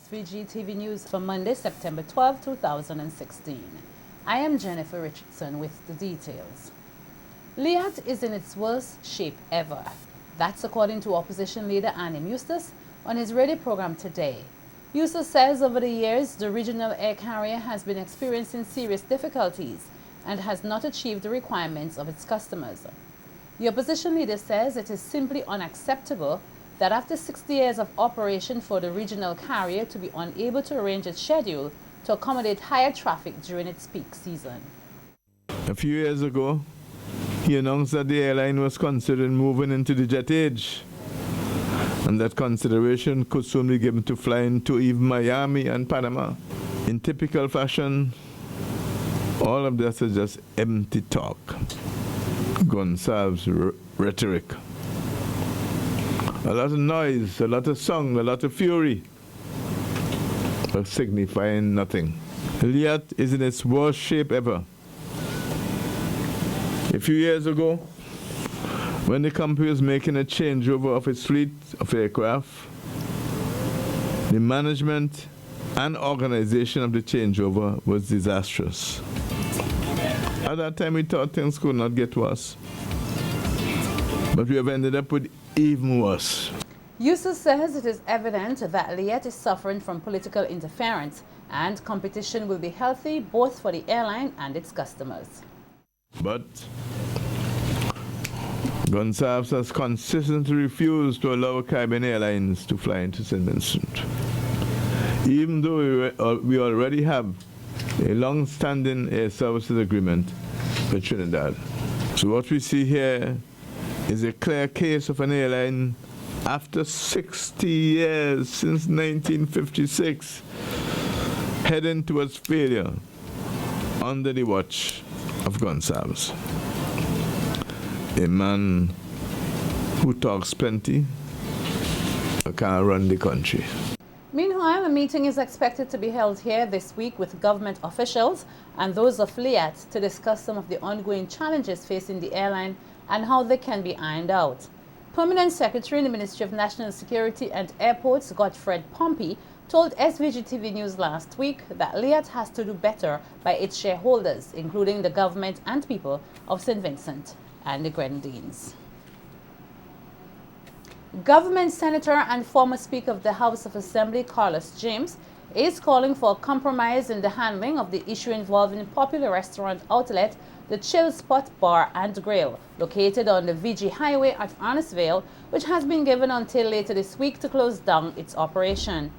SVG-TV News for Monday, September 12, 2016. I am Jennifer Richardson with the details. Liat is in its worst shape ever. That's according to opposition leader Arnhim Eustace on his radio program today. Eustace says over the years, the regional air carrier has been experiencing serious difficulties and has not achieved the requirements of its customers. The opposition leader says it is simply unacceptable that after 60 years of operation for the regional carrier to be unable to arrange its schedule to accommodate higher traffic during its peak season. A few years ago, he announced that the airline was considering moving into the jet age, and that consideration could soon be given to flying to even Miami and Panama. In typical fashion, all of this is just empty talk, Gonsalves rhetoric. A lot of noise, a lot of song, a lot of fury, but signifying nothing. Liat is in its worst shape ever. A few years ago, when the company was making a changeover of its fleet of aircraft, the management and organization of the changeover was disastrous. At that time, we thought things could not get worse, but we have ended up with even worse. Eustace says it is evident that Liat is suffering from political interference and competition will be healthy both for the airline and its customers. But Gonsalves has consistently refused to allow Caribbean Airlines to fly into St. Vincent, even though we already have a long-standing air services agreement with Trinidad. So what we see here is a clear case of an airline after 60 years, since 1956, heading towards failure under the watch of Gonsalves, a man who talks plenty but can't run the country. Meanwhile, a meeting is expected to be held here this week with government officials and those of Liat to discuss some of the ongoing challenges facing the airline and how they can be ironed out. Permanent Secretary in the Ministry of National Security and Airports, Godfred Pompey, told SVG-TV News last week that Liat has to do better by its shareholders, including the government and people of St. Vincent and the Grenadines. Government Senator and former Speaker of the House of Assembly, Carlos James, is calling for a compromise in the handling of the issue involving the popular restaurant outlet, the Chairman-CDC Bar and Grill, located on the VG Highway at Arnhim, which has been given until later this week to close down its operation.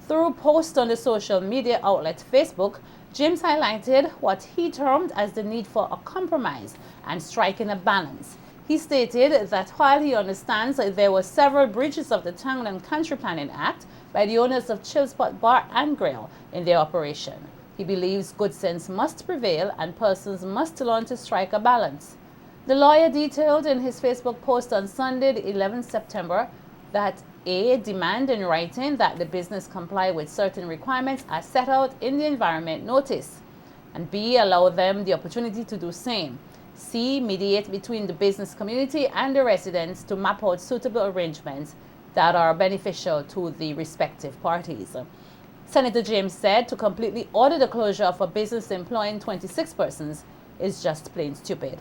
Through a post on the social media outlet Facebook, James highlighted what he termed as the need for a compromise and striking a balance. He stated that while he understands that there were several breaches of the Town and Country Planning Act by the owners of Chairman-CDC Bar and Grill in their operation, he believes good sense must prevail and persons must learn to strike a balance. The lawyer detailed in his Facebook post on Sunday, the 11th September, that A. demand in writing that the business comply with certain requirements as set out in the environment notice, and B. allow them the opportunity to do same. C. mediate between the business community and the residents to map out suitable arrangements that are beneficial to the respective parties. Senator James said to completely order the closure of a business employing 26 persons is just plain stupid.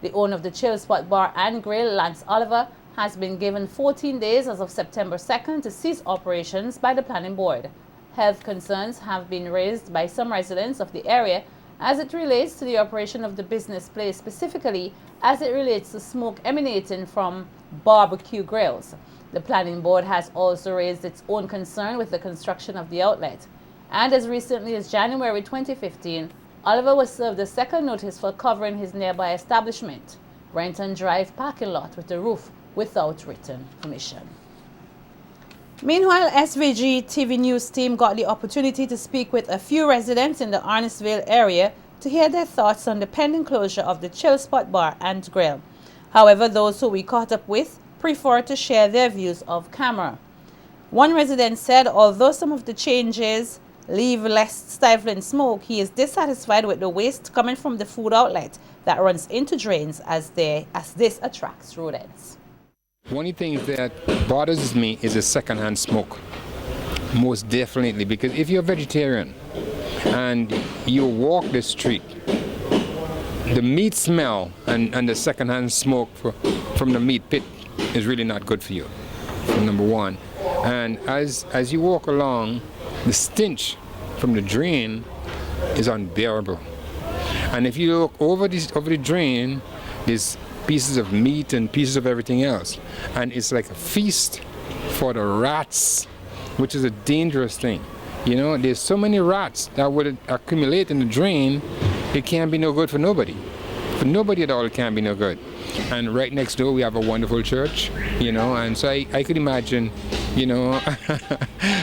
The owner of the Chairman-CDC Bar and Grill, Lance Oliver, has been given 14 days as of September 2nd to cease operations by the Planning Board. Health concerns have been raised by some residents of the area as it relates to the operation of the business place, specifically as it relates to smoke emanating from barbecue grills. The Planning Board has also raised its own concern with the construction of the outlet. And as recently as January 2015, Oliver was served a second notice for covering his nearby establishment, Renton Drive parking lot, with a roof without written permission. Meanwhile, SVG-TV News team got the opportunity to speak with a few residents in the Arnhim area to hear their thoughts on the pending closure of the Chairman-CDC Bar and Grill. However, those who we caught up with prefer to share their views off camera. One resident said although some of the changes leave less stifling smoke, he is dissatisfied with the waste coming from the food outlet that runs into drains as this attracts rodents. One of the things that bothers me is the secondhand smoke. Most definitely, because if you're a vegetarian and you walk the street, the meat smell and the secondhand smoke from the meat pit is really not good for you, number one. And as you walk along, the stench from the drain is unbearable. And if you look over the drain, there's pieces of meat and pieces of everything else. And it's like a feast for the rats, which is a dangerous thing. You know, there's so many rats that would accumulate in the drain, it can't be no good for nobody. For nobody at all, it can't be no good. And right next door, we have a wonderful church, you know, and so I could imagine, you know,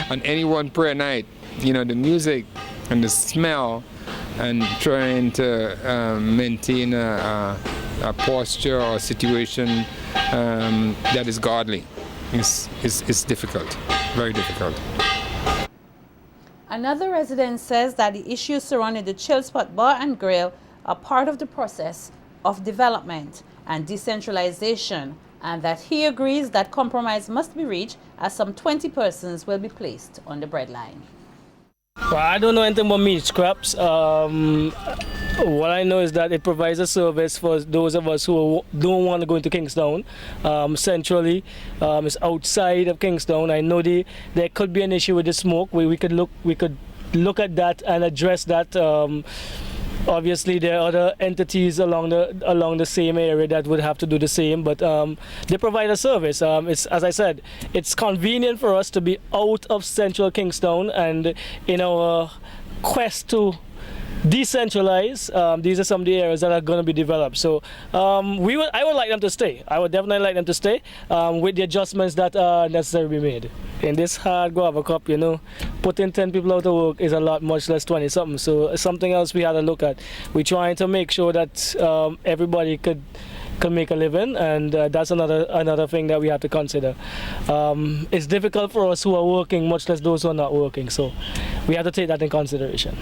on any one prayer night, you know, the music and the smell and trying to maintain a posture or situation that is godly is difficult, very difficult. Another resident says that the issues surrounding the Chill Spot Bar and Grill are part of the process of development and decentralization, and that he agrees that compromise must be reached as some 20 persons will be placed on the breadline. Well, I don't know anything about meat scraps. What I know is that it provides a service for those of us who don't want to go into Kingstown. Centrally, it's outside of Kingstown. I know there could be an issue with the smoke. We could look at that and address that. Obviously, there are other entities along the same area that would have to do the same, but they provide a service. It's, as I said, it's convenient for us to be out of central Kingstown, and in our quest to decentralize, these are some of the areas that are going to be developed. So I would like them to stay. I would definitely like them to stay with the adjustments that are necessary to be made. In this hard guava cup, you know, putting 10 people out of work is a lot, much less 20 something. So it's something else we had to look at. We're trying to make sure that everybody could make a living, and that's another thing that we have to consider. It's difficult for us who are working, much less those who are not working. So we have to take that in consideration.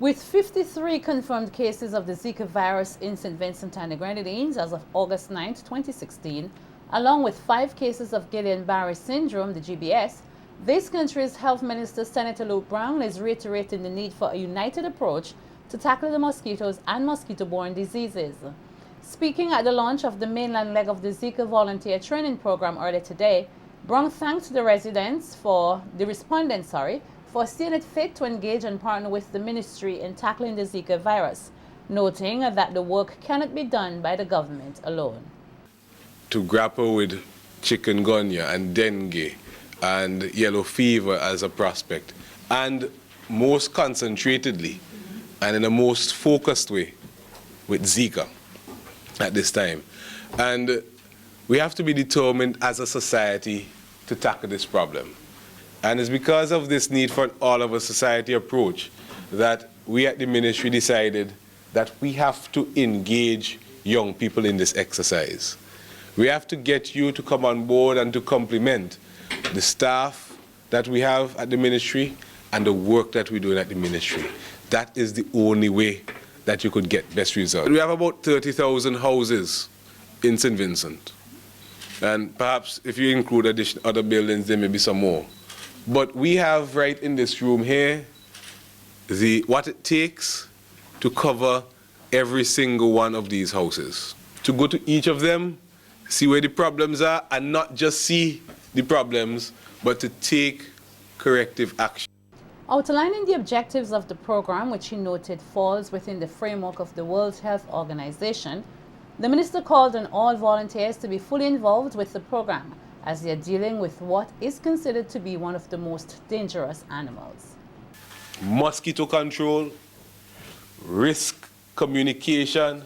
With 53 confirmed cases of the Zika virus in St. Vincent and the Grenadines as of August 9, 2016, along with 5 cases of Guillain-Barré syndrome, the GBS, this country's Health Minister, Senator Browne, is reiterating the need for a united approach to tackle the mosquitoes and mosquito-borne diseases. Speaking at the launch of the mainland leg of the Zika volunteer training program earlier today, Browne thanked the respondents for seeing it fit to engage and partner with the ministry in tackling the Zika virus, noting that the work cannot be done by the government alone. To grapple with chikungunya and dengue and yellow fever as a prospect, and most concentratedly and in a most focused way with Zika at this time. And we have to be determined as a society to tackle this problem. And it's because of this need for an all-of-a-society approach that we at the ministry decided that we have to engage young people in this exercise. We have to get you to come on board and to complement the staff that we have at the ministry and the work that we're doing at the ministry. That is the only way that you could get best results. We have about 30,000 houses in St. Vincent. And perhaps if you include other buildings, there may be some more. But we have right in this room here what it takes to cover every single one of these houses. To go to each of them, see where the problems are, and not just see the problems, but to take corrective action. Outlining the objectives of the program, which he noted falls within the framework of the World Health Organization, the minister called on all volunteers to be fully involved with the program, as they are dealing with what is considered to be one of the most dangerous animals. Mosquito control, risk communication,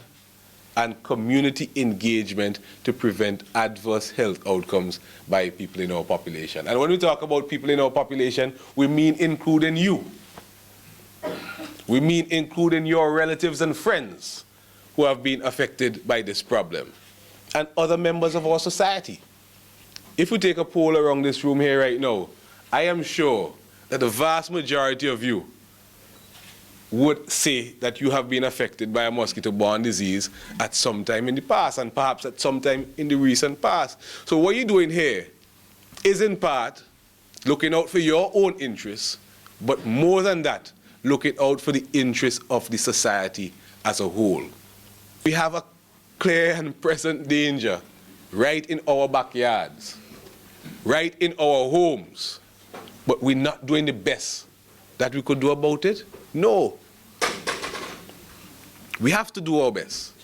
and community engagement to prevent adverse health outcomes by people in our population. And when we talk about people in our population, we mean including you. We mean including your relatives and friends who have been affected by this problem, and other members of our society. If we take a poll around this room here right now, I am sure that the vast majority of you would say that you have been affected by a mosquito-borne disease at some time in the past, and perhaps at some time in the recent past. So what you're doing here is in part looking out for your own interests, but more than that, looking out for the interests of the society as a whole. We have a clear and present danger right in our backyards, right in our homes, but we're not doing the best that we could do about it? No. We have to do our best,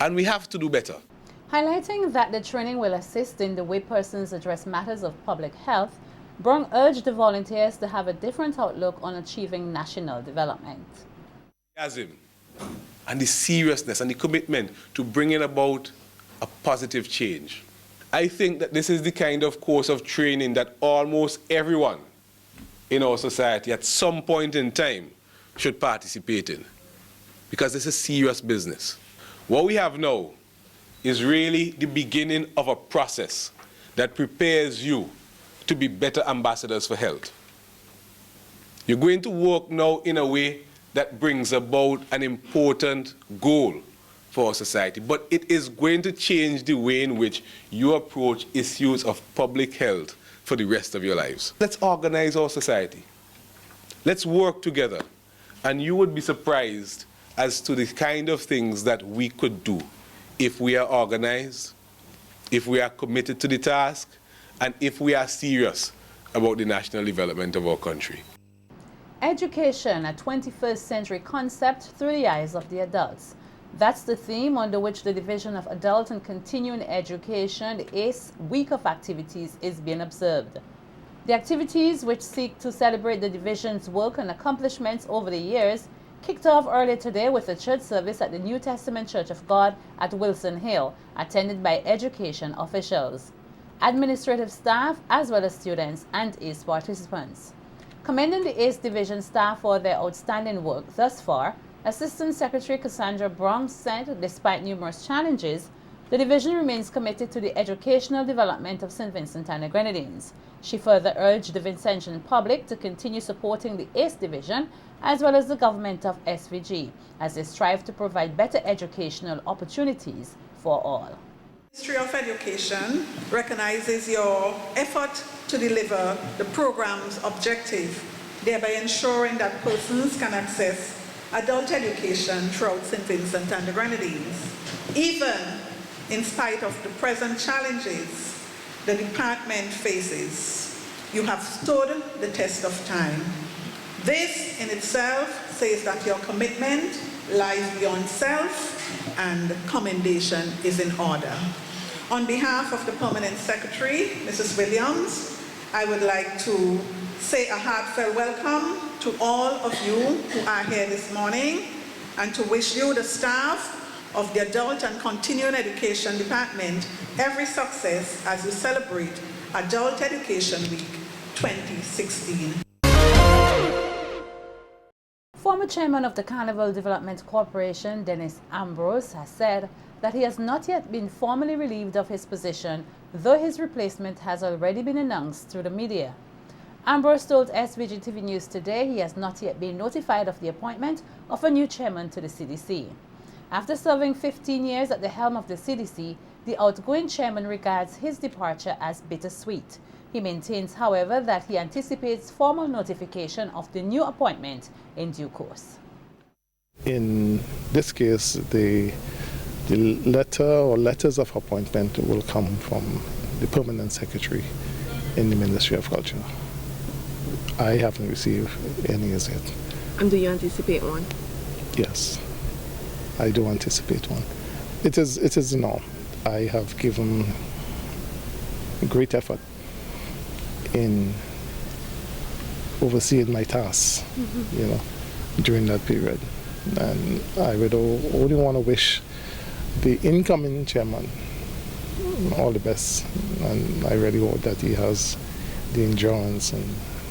and we have to do better. Highlighting that the training will assist in the way persons address matters of public health, Browne urged the volunteers to have a different outlook on achieving national development. And the seriousness and the commitment to bringing about a positive change. I think that this is the kind of course of training that almost everyone in our society at some point in time should participate in, because this is serious business. What we have now is really the beginning of a process that prepares you to be better ambassadors for health. You're going to work now in a way that brings about an important goal for our society, but it is going to change the way in which you approach issues of public health for the rest of your lives. Let's organize our society. Let's work together, and you would be surprised as to the kind of things that we could do if we are organized, if we are committed to the task, and if we are serious about the national development of our country. Education, a 21st century concept through the eyes of the adults. That's the theme under which the Division of Adult and Continuing Education, the ACE Week of Activities, is being observed. The activities, which seek to celebrate the division's work and accomplishments over the years, kicked off earlier today with a church service at the New Testament Church of God at Wilson Hill, attended by education officials, administrative staff, as well as students and ACE participants. Commending the ACE Division staff for their outstanding work thus far, Assistant Secretary Cassandra Browne said despite numerous challenges, the division remains committed to the educational development of St. Vincent and the Grenadines. She further urged the Vincentian public to continue supporting the ACE Division as well as the government of SVG as they strive to provide better educational opportunities for all. The Ministry of Education recognizes your effort to deliver the program's objective, thereby ensuring that persons can access adult education throughout St. Vincent and the Grenadines. Even in spite of the present challenges the department faces, you have stood the test of time. This in itself says that your commitment lies beyond self and commendation is in order. On behalf of the Permanent Secretary, Mrs. Williams, I would like to say a heartfelt welcome to all of you who are here this morning and to wish you, the staff of the Adult and Continuing Education Department, every success as you celebrate Adult Education Week 2016. Former chairman of the Carnival Development Corporation, Dennis Ambrose, has said that he has not yet been formally relieved of his position, though his replacement has already been announced through the media. Ambrose told SVG-TV News today he has not yet been notified of the appointment of a new chairman to the CDC. After serving 15 years at the helm of the CDC, the outgoing chairman regards his departure as bittersweet. He maintains, however, that he anticipates formal notification of the new appointment in due course. In this case, the letter or letters of appointment will come from the Permanent Secretary in the Ministry of Culture. I haven't received any as yet. And do you anticipate one? Yes, I do anticipate one. It is the norm. I have given great effort in overseeing my tasks, during that period. And I would only want to wish the incoming chairman all the best. And I really hope that he has the endurance and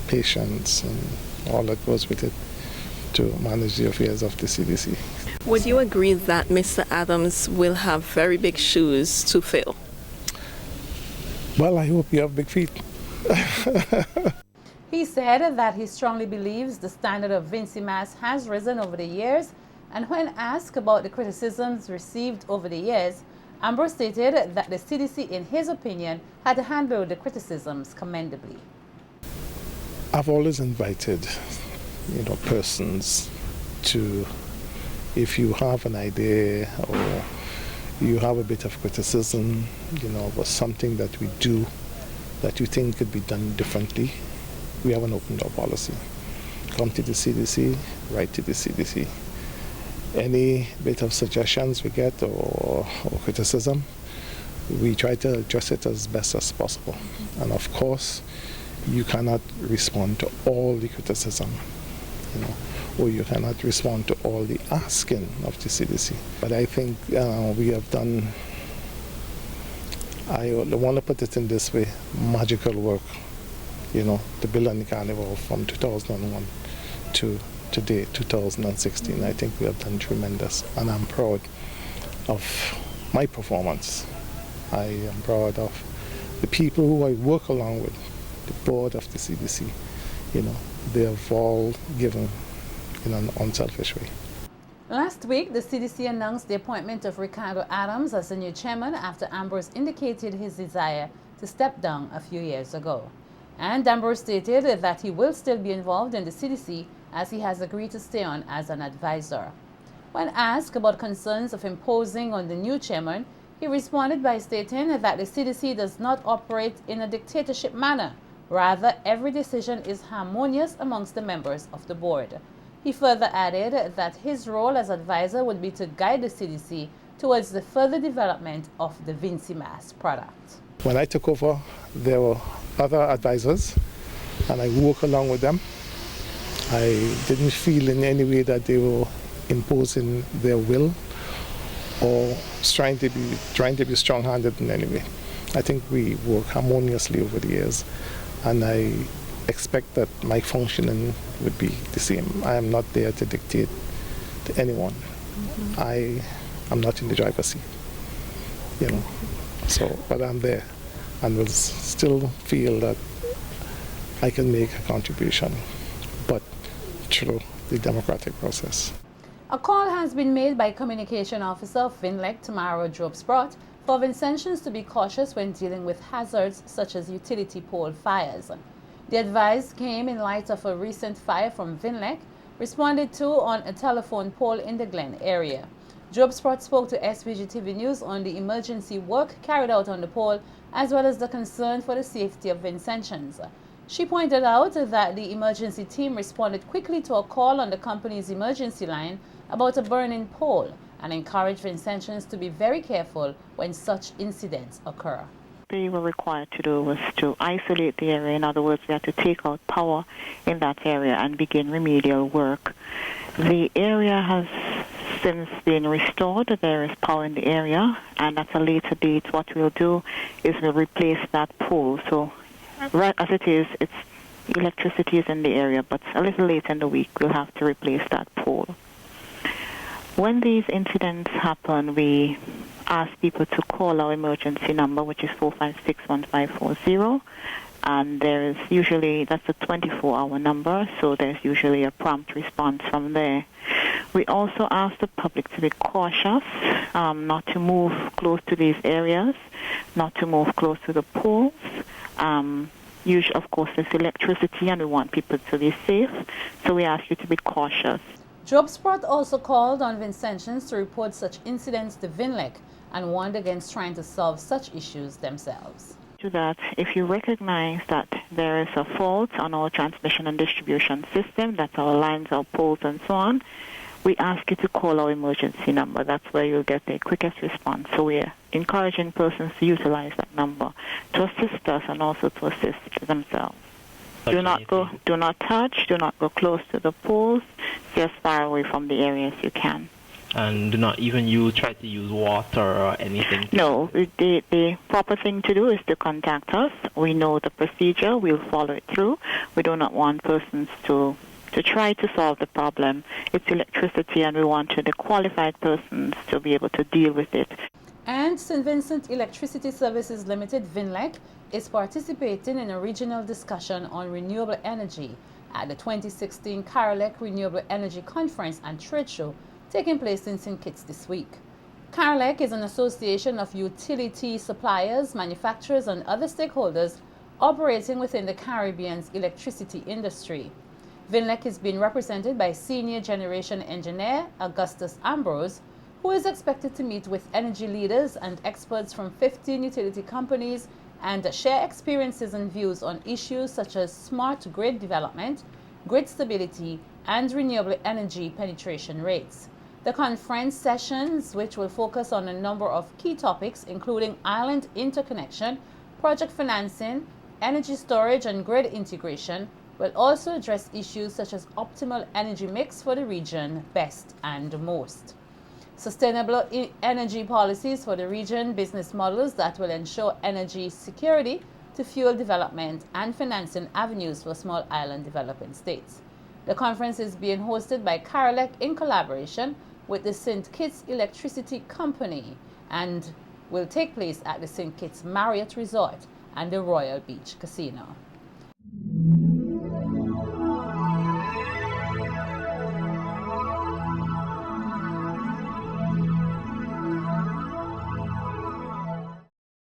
patience and all that goes with it to manage the affairs of the CDC. Would you agree that Mr. Adams will have very big shoes to fill? Well, I hope you have big feet. He said that he strongly believes the standard of Vincimas has risen over the years, and when asked about the criticisms received over the years, Ambrose stated that the CDC, in his opinion, had handled the criticisms commendably. I've always invited, persons to, if you have an idea or you have a bit of criticism, about something that we do that you think could be done differently, we have an open door policy. Come to the CDC, write to the CDC. Any bit of suggestions we get or criticism, we try to address it as best as possible. And of course, you cannot respond to all the criticism, or you cannot respond to all the asking of the CDC. But I think we have done, I want to put it in this way, magical work, the Bill and the Carnival from 2001 to today, 2016. I think we have done tremendous, and I'm proud of my performance. I am proud of the people who I work along with, the board of the CDC. They have all given in an unselfish way. Last week, the CDC announced the appointment of Ricardo Adams as the new chairman after Ambrose indicated his desire to step down a few years ago. And Ambrose stated that he will still be involved in the CDC as he has agreed to stay on as an advisor. When asked about concerns of imposing on the new chairman, he responded by stating that the CDC does not operate in a dictatorship manner. Rather, every decision is harmonious amongst the members of the board. He further added that his role as advisor would be to guide the CDC towards the further development of the VINCIMAS product. When I took over, there were other advisors, and I worked along with them. I didn't feel in any way that they were imposing their will or trying to be strong-handed in any way. I think we work harmoniously over the years, and I expect that my functioning would be the same. I am not there to dictate to anyone. I am not in the driver's seat, but I'm there and will still feel that I can make a contribution, but through the democratic process. A call has been made by Communication Officer of VINLEC, Tamara Job-Sprott, for Vincentians to be cautious when dealing with hazards such as utility pole fires. The advice came in light of a recent fire from VINLEC responded to on a telephone pole in the Glen area. Job-Sprott spoke to SVG-TV News on the emergency work carried out on the pole as well as the concern for the safety of Vincentians. She pointed out that the emergency team responded quickly to a call on the company's emergency line about a burning pole and encouraged Vincentians to be very careful when such incidents occur. We were required to do was to isolate the area. In other words, we had to take out power in that area and begin remedial work. The area has since been restored. There is power in the area, and at a later date what we'll do is we'll replace that pole. So right as it is, it's electricity is in the area, but a little later in the week we'll have to replace that pole. When these incidents happen, we ask people to call our emergency number, which is 456-1540, and there's usually, that's a 24-hour number, so there's usually a prompt response from there. We also ask the public to be cautious, not to move close to these areas, not to move close to the poles. Usually, of course, there's electricity, and we want people to be safe, so we ask you to be cautious. Job-Sprott also called on Vincentians to report such incidents to VINLEC and warned against trying to solve such issues themselves. To that, if you recognize that there is a fault on our transmission and distribution system, that's our lines, our poles, and so on, we ask you to call our emergency number. That's where you'll get the quickest response. So we're encouraging persons to utilize that number to assist us and also to assist themselves. Do not touch, do not go close to the poles, stay as far away from the area as you can. And do not even try to use water or anything? No, the proper thing to do is to contact us. We know the procedure, we'll follow it through. We do not want persons to try to solve the problem. It's electricity, and we want the qualified persons to be able to deal with it. And St. Vincent Electricity Services Limited, VINLEC, is participating in a regional discussion on renewable energy at the 2016 CARELEC Renewable Energy Conference and Trade Show taking place in St. Kitts this week. CARELEC is an association of utility suppliers, manufacturers, and other stakeholders operating within the Caribbean's electricity industry. VINLEC is being represented by Senior Generation Engineer Eustace Ambrose, who is expected to meet with energy leaders and experts from 15 utility companies and share experiences and views on issues such as smart grid development, grid stability, and renewable energy penetration rates. The conference sessions, which will focus on a number of key topics including island interconnection, project financing, energy storage, and grid integration, will also address issues such as optimal energy mix for the region, best and most. Sustainable energy policies for the region, business models that will ensure energy security to fuel development, and financing avenues for small island developing states. The conference is being hosted by CARELEC in collaboration with the St. Kitts Electricity Company and will take place at the St. Kitts Marriott Resort and the Royal Beach Casino.